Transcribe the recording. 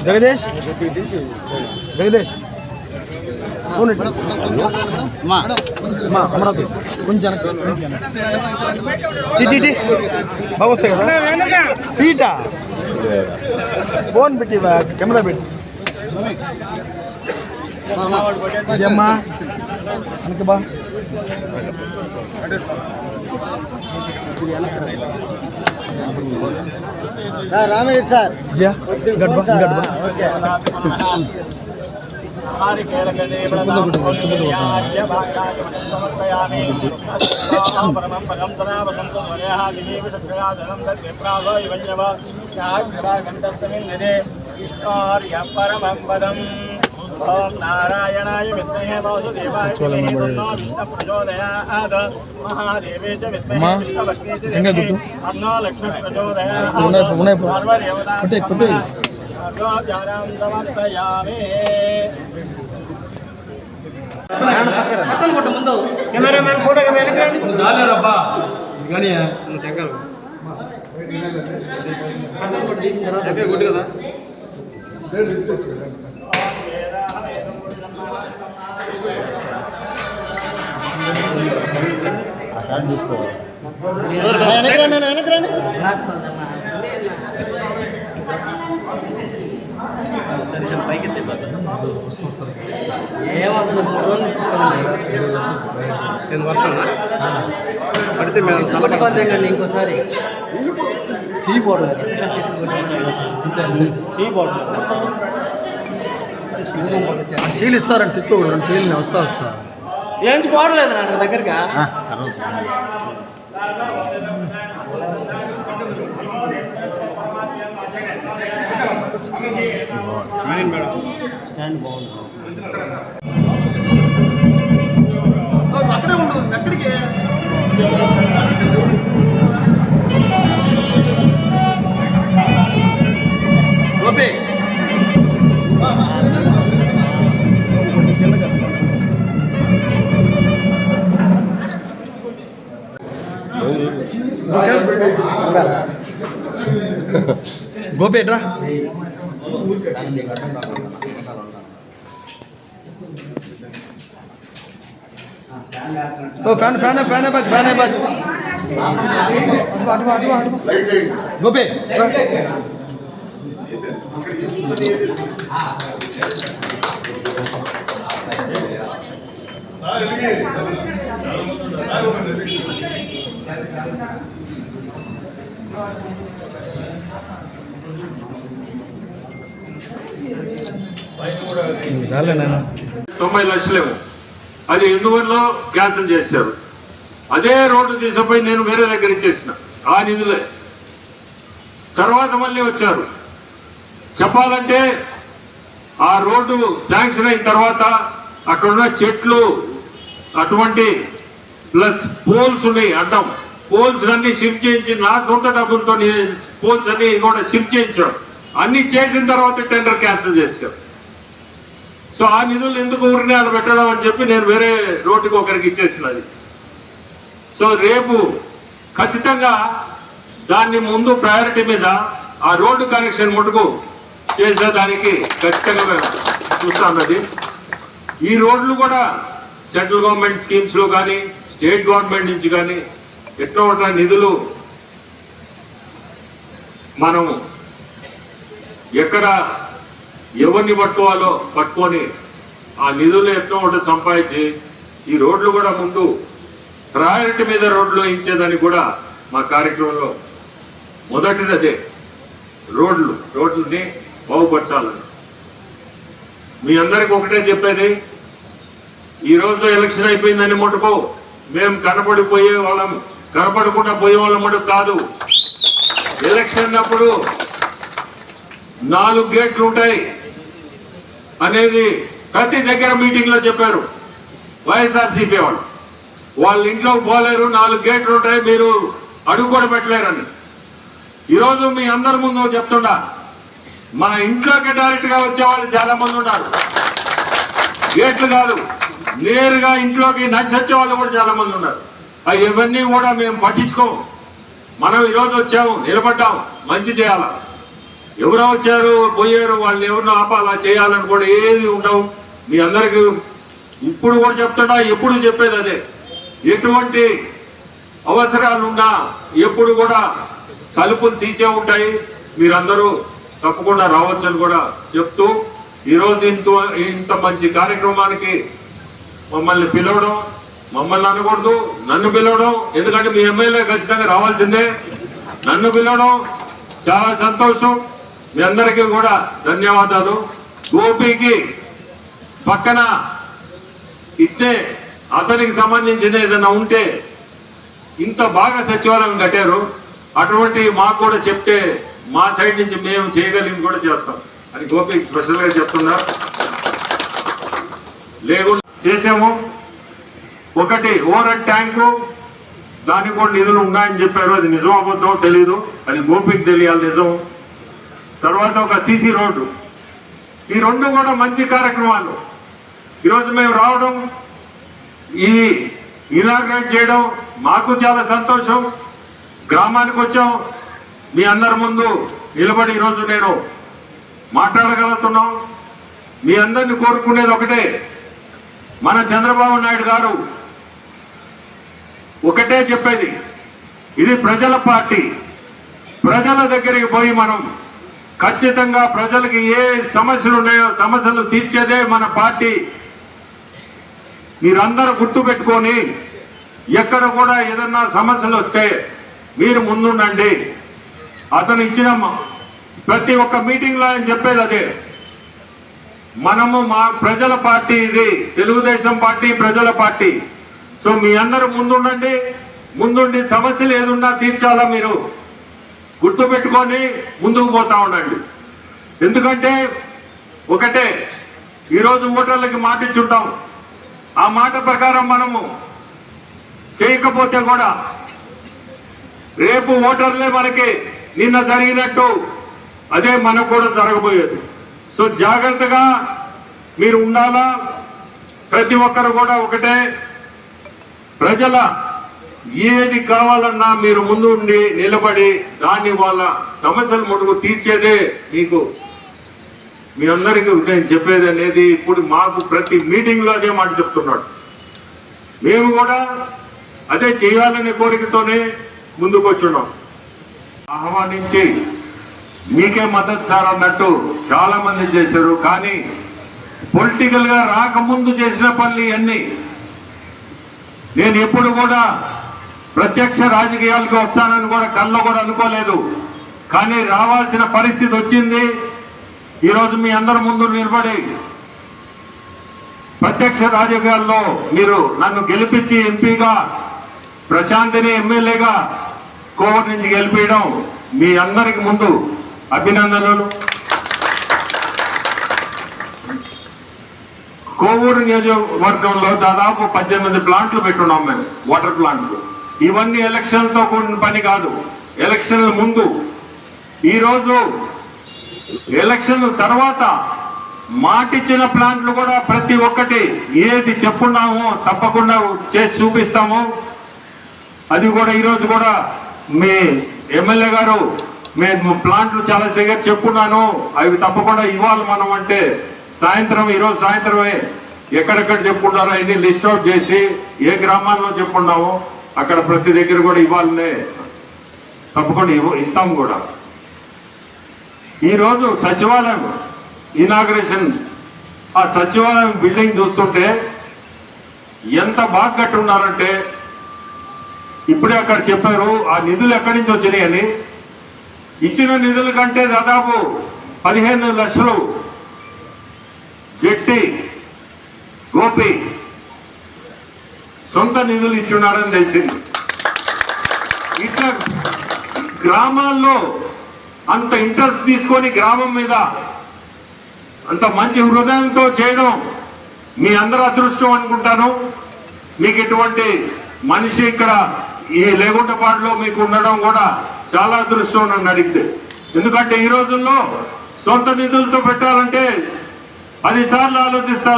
జగదీష్ జగదీష్ అమరావతి కొంచెం టీ బాగా వస్తాయి కదా టీటా ఫోన్ పెట్టి కెమెరా పెట్టి అమ్మా వెనక బా రామరెడ్డి సార్ గడ్బా గడ్బా ఓం నారాయణాయ విద్మహే వాసుదేవాయ ప్రచోదయాత్ మహాదేవే చ విద్మహే విష్ణువస్నే అన్నో లక్ష్మీ ప్రచోదయాత్ పార్వదేవతా జారాం సమర్పయామి. ముందు కెమెరామెన్ ఫోటో వెనకరాబ్బా కానీ గుడ్ కదా పైకి వర్షం పడితే మేము చల్లబడ్డండి ఇంకోసారి చీలు ఇస్తారని తెచ్చుకోకూడదు చీలని వస్తా ఏంచి పోవట్లేదు నాకు దగ్గరగా స్టాండ్ బాగుంది అక్కడే ఉండు ఎక్కడికి గోపి గోపేట్రా ఫ్యాన్ ఫ్యాన్ ఫ్యాన్ బాగ్ ఫ్యాన్ బాగ్ గోపే $90 లక్షలేమో అది ఎందువల్ల క్యాన్సిల్ చేశారు. అదే రోడ్డు తీసుకుపోయి నేను వేరే దగ్గర ఇచ్చేసిన ఆ నిధులే. తర్వాత మళ్ళీ వచ్చారు. చెప్పాలంటే ఆ రోడ్డు శాంక్షన్ అయిన తర్వాత అక్కడున్న చెట్లు అటువంటి ప్లస్ పోల్స్ ఉన్నాయి అడ్డం పోల్స్ అన్ని షిఫ్ట్ చేయించి నా సొంత డబ్బులతో పోల్స్ అన్ని కూడా షిఫ్ట్ చేయించాం. అన్ని చేసిన తర్వాత టెండర్ క్యాన్సిల్ చేశాం. సో ఆ నిధులు ఎందుకు ఊరిని అలా పెట్టడం అని చెప్పి నేను వేరే రోడ్డుకి ఒకరికి ఇచ్చేసినది. సో రేపు ఖచ్చితంగా దాన్ని ముందు ప్రయారిటీ మీద ఆ రోడ్డు కనెక్షన్ ముట్టుకు చేసేదానికి ఖచ్చితంగా చూస్తామది. ఈ రోడ్లు కూడా సెంట్రల్ గవర్నమెంట్ స్కీమ్స్లో కానీ స్టేట్ గవర్నమెంట్ నుంచి కానీ ఎట్లా ఉన్న నిధులు మనం ఎక్కడ ఎవరిని పట్టుకోవాలో పట్టుకొని ఆ నిధులు ఎట్లా ఉంటే సంపాదించి ఈ రోడ్లు కూడా ముందు ప్రయారిటీ మీద రోడ్లు ఇచ్చేదానికి కూడా మా కార్యక్రమంలో మొదటిది అదే. రోడ్లని బాగుపరచాలని మీ అందరికి ఒకటే చెప్పేది, ఈరోజు ఎలక్షన్ అయిపోయిందని ముట్టుకో మేము కనపడిపోయే వాళ్ళం కనపడకుండా పోయే వాళ్ళం మటుకు కాదు. ఎలక్షన్ అప్పుడు 4 గేట్లు ఉంటాయి అనేది ప్రతి దగ్గర మీటింగ్ లో చెప్పారు వైఎస్ఆర్సీపీ వాళ్ళు. వాళ్ళ ఇంట్లోకి పోలేరు, 4 గేట్లు ఉంటాయి, మీరు అడుగు కూడా పెట్టలేరని. ఈరోజు మీ అందరి ముందు చెప్తుండా, మా ఇంట్లోకి డైరెక్ట్ గా వచ్చే వాళ్ళు చాలా మంది ఉన్నారు. గేట్లు కాదు, నేరుగా ఇంట్లోకి నచ్చే వాళ్ళు కూడా చాలా మంది ఉన్నారు. ఇవన్నీ కూడా మేము పట్టించుకోము. మనం ఈరోజు వచ్చాము, నిలబడ్డాము, మంచి చేయాల. ఎవరో వచ్చారు పోయారు, వాళ్ళు ఎవరినో ఆపాలా చేయాలని కూడా ఏది ఉండవు. మీ అందరికీ ఇప్పుడు కూడా చెప్తున్నా, ఎప్పుడు చెప్పేది అదే. ఎటువంటి అవసరాలున్నా ఎప్పుడు కూడా తలుపులు తీసే ఉంటాయి. మీరందరూ తప్పకుండా రావచ్చని కూడా చెప్తూ, ఈరోజు ఇంత మంచి కార్యక్రమానికి మమ్మల్ని పిలవడం, మమ్మల్ని అనకూడదు నన్ను పిలవడం, ఎందుకంటే మీ ఎమ్మెల్యే ఖచ్చితంగా రావాల్సిందే. నన్ను పిలవడం చాలా సంతోషం. మీ అందరికీ కూడా ధన్యవాదాలు. గోపికి పక్కన ఇట్టే అతనికి సంబంధించిన ఏదైనా ఉంటే ఇంత బాగా సచివాలయం కట్టారు, అటువంటి మాకు కూడా చెప్తే మా సైడ్ నుంచి మేము చేయగలిగింది కూడా చేస్తాం అని గోపికి స్పెషల్గా చెప్తున్నా. లేకుండా చేసాము. ఒకటి ఓవర్ ట్యాంకు, దానికి కూడా నిధులు ఉన్నాయని చెప్పారు. అది నిజం అబద్ధం తెలీదు, అది గోపికి తెలియాలి నిజం. తర్వాత ఒక సీసీ రోడ్డు, ఈ రెండు కూడా మంచి కార్యక్రమాలు. ఈరోజు మేము రావడం, ఇది ఇనాగ్రేట్ చేయడం మాకు చాలా సంతోషం. గ్రామానికి వచ్చాం, మీ అందరి ముందు నిలబడి ఈరోజు నేను మాట్లాడగలుగుతున్నాం. మీ అందరిని కోరుకునేది ఒకటే, మన చంద్రబాబు నాయుడు గారు ఒకటే చెప్పేది, ఇది ప్రజల పార్టీ. ప్రజల దగ్గరికి పోయి మనం ఖచ్చితంగా ప్రజలకి ఏ సమస్యలు ఉన్నాయో సమస్యలు తీర్చేదే మన పార్టీ. మీరందరూ గుర్తు పెట్టుకొని ఎక్కడ కూడా ఏదన్నా సమస్యలు వస్తే మీరు ముందుండండి. అతను ఇచ్చిన ప్రతి ఒక్క మీటింగ్లో ఆయన చెప్పేది అదే, మనము మా ప్రజల పార్టీ, ఇది తెలుగుదేశం పార్టీ ప్రజల పార్టీ. సో మీ అందరూ ముందుండండి, ముందుండి సమస్యలు ఏదున్నా తీర్చాలా మీరు గుర్తు పెట్టుకొని ముందుకు పోతా ఉండండి. ఎందుకంటే ఒకటే, ఈరోజు ఓటర్లకి మాట ఇచ్చుంటాం, ఆ మాట ప్రకారం మనము చేయకపోతే కూడా రేపు ఓటర్లే మనకి నిన్న జరిగినట్టు అదే మనకు కూడా జరగబోయేది. సో జాగ్రత్తగా మీరు ఉండాలా. ప్రతి ఒక్కరు కూడా ఒకటే, ప్రజల ఏది కావాలన్నా మీరు ముందు ఉండి నిలబడి దాన్ని వాళ్ళ సమస్యలు మటుకు తీర్చేదే మీకు మీ అందరికీ నేను చెప్పేది అనేది. ఇప్పుడు మాకు ప్రతి మీటింగ్లో అదే మాట చెప్తున్నాడు. మేము కూడా అదే చేయాలనే కోరికతోనే ముందుకు వచ్చున్నాం. ఆహ్వానించి మీకే మద్దతు సార్ అన్నట్టు చాలా మంది చేశారు, కానీ పొలిటికల్ గా రాకముందు చేసిన పనులు అన్నీ. నేను ఎప్పుడు కూడా ప్రత్యక్ష రాజకీయాలకు వస్తానని కూడా కల్లో కూడా అనుకోలేదు, కానీ రావాల్సిన పరిస్థితి వచ్చింది. ఈరోజు మీ అందరి ముందు నిలబడి ప్రత్యక్ష రాజకీయాల్లో మీరు నన్ను గెలిపించి ఎంపీగా, ప్రశాంతిని ఎమ్మెల్యేగా కోవూరు నుంచి గెలిపించడం మీ అందరికి ముందు అభినందనలు. కోవూరు నియోజకవర్గంలో దాదాపు 18 ప్లాంట్లు పెట్టున్నాం మేము, వాటర్ ప్లాంట్లు. ఇవన్నీ ఎలక్షన్లతో కూడిన పని కాదు, ఎలక్షన్ల ముందు. ఈరోజు ఎలక్షన్ల తర్వాత మాటిచ్చిన ప్లాంట్లు కూడా ప్రతి ఒక్కటి ఏది చెప్పున్నామో తప్పకుండా చేసి చూపిస్తాము. అది కూడా ఈరోజు కూడా మీ ఎమ్మెల్యే గారు మేము ప్లాంట్లు చాలా దగ్గర చెప్పున్నాను, అవి తప్పకుండా ఇవ్వాలి మనం అంటే సాయంత్రం, ఈరోజు సాయంత్రమే ఎక్కడెక్కడ చెప్పుకుంటారో అవన్నీ లిస్ట్ అవుట్ చేసి ఏ గ్రామాల్లో చెప్పున్నామో అక్కడ ప్రతి దగ్గర కూడా ఇవ్వాలనే తప్పకుండా ఇస్తాం కూడా. ఈరోజు సచివాలయం ఇనాగ్రేషన్, ఆ సచివాలయం బిల్డింగ్ చూస్తుంటే ఎంత బాగా కట్టున్నారంటే, ఇప్పుడే అక్కడ చెప్పారు ఆ నిధులు ఎక్కడి నుంచి వచ్చినాయని. ఇచ్చిన నిధుల కంటే దాదాపు 15 లక్షలు జెట్టి గోపి సొంత నిధులు ఇచ్చున్నారని తెలిసింది. ఇట్లా గ్రామాల్లో అంత ఇంట్రెస్ట్ తీసుకొని గ్రామం మీద అంత మంచి హృదయంతో చేయడం మీ అందరూ అదృష్టం అనుకుంటాను. మీకు ఇటువంటి మనిషి ఇక్కడ ఈ లేగుంటపాడులో మీకు ఉండడం కూడా చాలా అదృష్టం నన్ను అడిగితే. ఎందుకంటే ఈ రోజుల్లో సొంత నిధులతో పెట్టాలంటే 10 సార్లు ఆలోచిస్తారు.